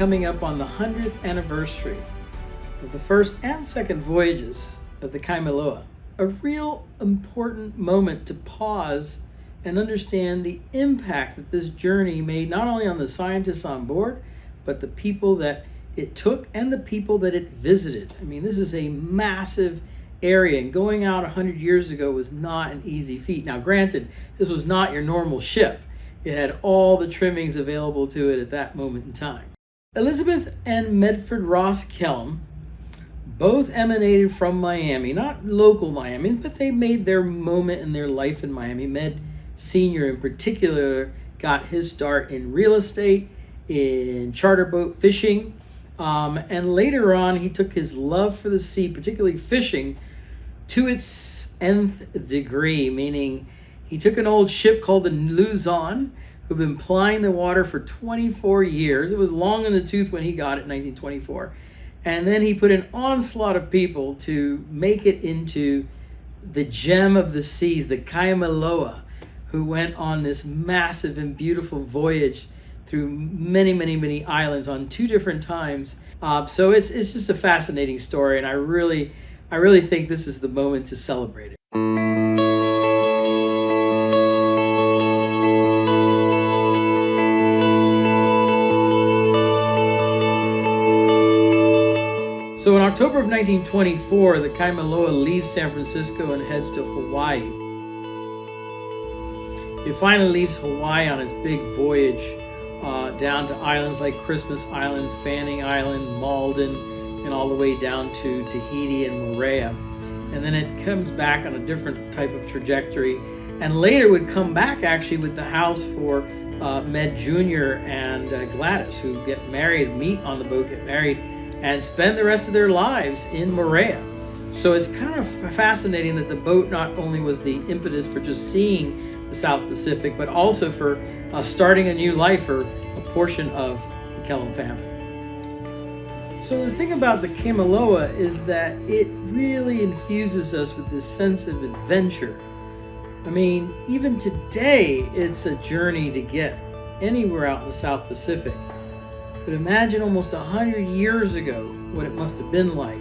coming up on the 100th anniversary of the first and second voyages of the Kaimiloa. A real important moment to pause and understand the impact that this journey made not only on the scientists on board, but the people that it took and the people that it visited. I mean, this is a massive area, and going out 100 years ago was not an easy feat. Now, granted, this was not your normal ship. It had all the trimmings available to it at that moment in time. Elizabeth and Medford Ross Kellum both emanated from Miami, not local Miami, but they made their moment in their life in Miami. Med Sr. in particular got his start in real estate, in charter boat fishing, and later on he took his love for the sea, particularly fishing, to its nth degree, meaning he took an old ship called the Luzon, who'd been plying the water for 24 years. It was long in the tooth when he got it in 1924. And then he put an onslaught of people to make it into the gem of the seas, the Kaimiloa, who went on this massive and beautiful voyage through many, many, many islands on 2 different times. So it's just a fascinating story, and I really think this is the moment to celebrate it. So in October of 1924, the Kaimiloa leaves San Francisco and heads to Hawaii. It finally leaves Hawaii on its big voyage down to islands like Christmas Island, Fanning Island, Malden, and all the way down to Tahiti and Moorea. And then it comes back on a different type of trajectory, and later would come back actually with the house for Med Jr. and Gladys, who get married, meet on the boat, get married, and spend the rest of their lives in Moorea. So it's kind of fascinating that the boat not only was the impetus for just seeing the South Pacific, but also for starting a new life for a portion of the Kellum family. So the thing about the Kaimiloa is that it really infuses us with this sense of adventure. I mean, even today, it's a journey to get anywhere out in the South Pacific. But imagine almost 100 years ago what it must have been like.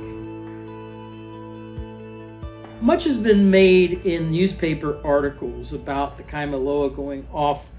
Much has been made in newspaper articles about the Kaimiloa going off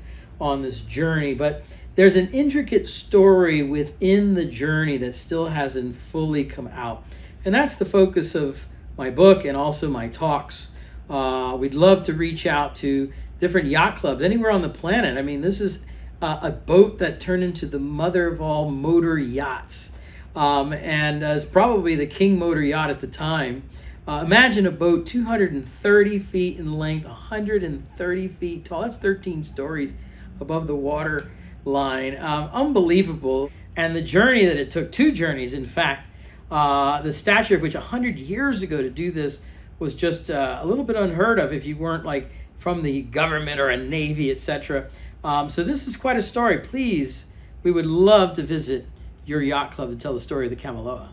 on this journey, but there's an intricate story within the journey that still hasn't fully come out. And that's the focus of my book and also my talks. We'd love to reach out to different yacht clubs anywhere on the planet. I mean, this is a boat that turned into the mother of all motor yachts, and is probably the king motor yacht at the time. Imagine a boat 230 feet in length, 130 feet tall. That's 13 stories above the water line. Unbelievable. And the journey that it took, 2 journeys in fact, the stature of which 100 years ago to do this was just a little bit unheard of if you weren't like from the government or a navy, etc. So this is quite a story. Please, we would love to visit your yacht club to tell the story of the Kaimiloa.